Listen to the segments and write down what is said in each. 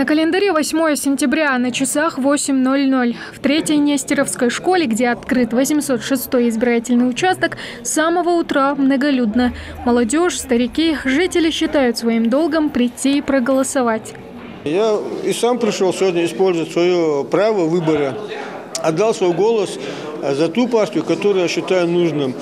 На календаре 8 сентября, на часах 8:00. В 3-й Нестеровской школе, где открыт 806-й избирательный участок, с самого утра многолюдно. Молодежь, старики, жители считают своим долгом прийти и проголосовать. Я и сам пришел сегодня использовать свое право выбора. Отдал свой голос за ту партию, которую я считаю нужным.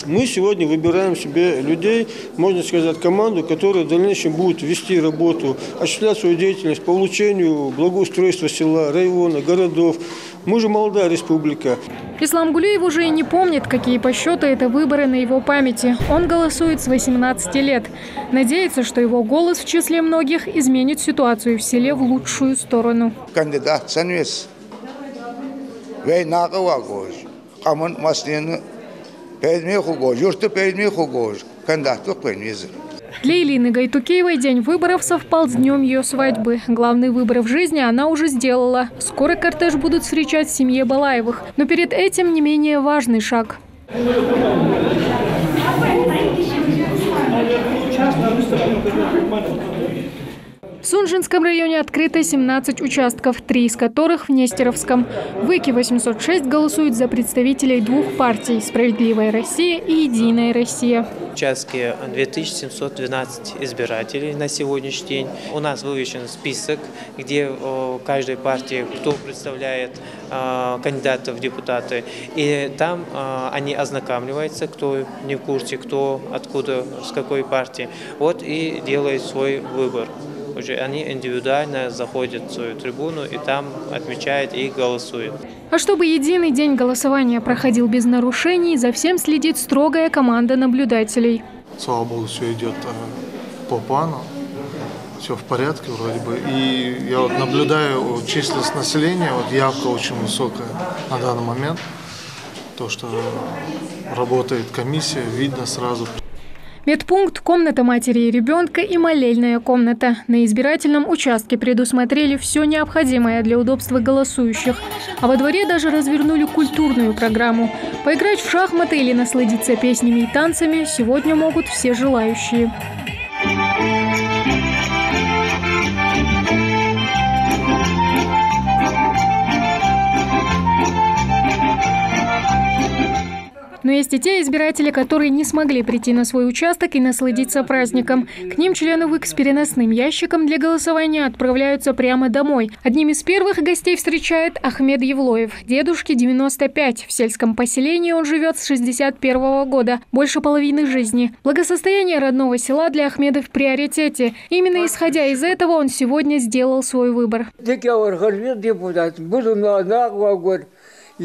Мы сегодня выбираем себе людей, можно сказать, команду, которая в дальнейшем будет вести работу, осуществлять свою деятельность по улучшению благоустройства села, района, городов. Мы же молодая республика. Ислам Гулиев уже и не помнит, какие по счету это выборы на его памяти. Он голосует с 18 лет. Надеется, что его голос в числе многих изменит ситуацию в селе в лучшую сторону. Кандидат Санвес. Для Илины Гайтукеевой день выборов совпал с днем ее свадьбы. Главный выбор в жизни она уже сделала. Скоро кортеж будут встречать в семье Балаевых. Но перед этим не менее важный шаг. В Сунжинском районе открыто 17 участков, 3 из которых в Нестеровском. В ИКе 806 голосуют за представителей двух партий – «Справедливая Россия» и «Единая Россия». В участке 2712 избирателей на сегодняшний день. У нас вывешен список, где каждой партии, кто представляет кандидатов в депутаты. И там они ознакомливаются, кто не в курсе, кто откуда, с какой партии. Вот и делает свой выбор. Уже они индивидуально заходят в свою трибуну и там отмечают и голосуют. А чтобы единый день голосования проходил без нарушений, за всем следит строгая команда наблюдателей. Слава Богу, все идет по плану, все в порядке вроде бы. И я вот наблюдаю численность населения, вот явка очень высокая на данный момент. То, что работает комиссия, видно сразу. Медпункт, комната матери и ребенка и молельная комната. На избирательном участке предусмотрели все необходимое для удобства голосующих. А во дворе даже развернули культурную программу. Поиграть в шахматы или насладиться песнями и танцами сегодня могут все желающие. Но есть и те избиратели, которые не смогли прийти на свой участок и насладиться праздником. К ним члены ВИК с переносным ящиком для голосования отправляются прямо домой. Одним из первых гостей встречает Ахмед Евлоев. Дедушке 95. В сельском поселении он живет с 61-го года, больше половины жизни. Благосостояние родного села для Ахмеда в приоритете. Именно исходя из этого он сегодня сделал свой выбор. В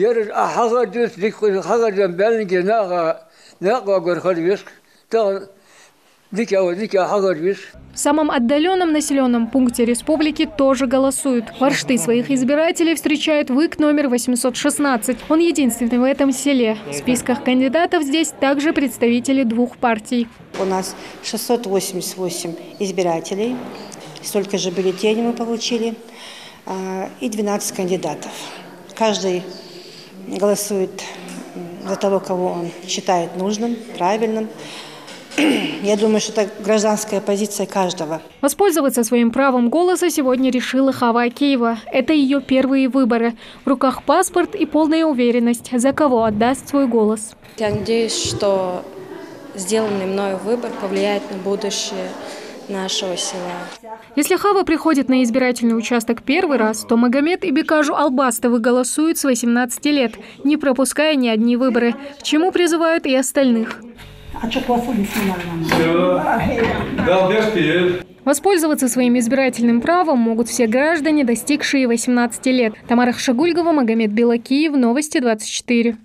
самом отдаленном населенном пункте республики тоже голосуют. Воршты своих избирателей встречает ВИК номер 816. Он единственный в этом селе. В списках кандидатов здесь также представители двух партий. У нас 688 избирателей, столько же бюллетеней мы получили, и 12 кандидатов. Каждый голосует за того, кого он считает нужным, правильным. Я думаю, что это гражданская позиция каждого. Воспользоваться своим правом голоса сегодня решила Хава Акеева. Это ее первые выборы. В руках паспорт и полная уверенность, за кого отдаст свой голос. Я надеюсь, что сделанный мною выбор повлияет на будущее нашего села. Если Хава приходит на избирательный участок первый раз, то Магомед и Бекажу Албастовы голосуют с 18 лет, не пропуская ни одни выборы, к чему призывают и остальных. Воспользоваться своим избирательным правом могут все граждане, достигшие 18 лет. Тамара Хшагульгова, Магомед Белакиев, Новости 24.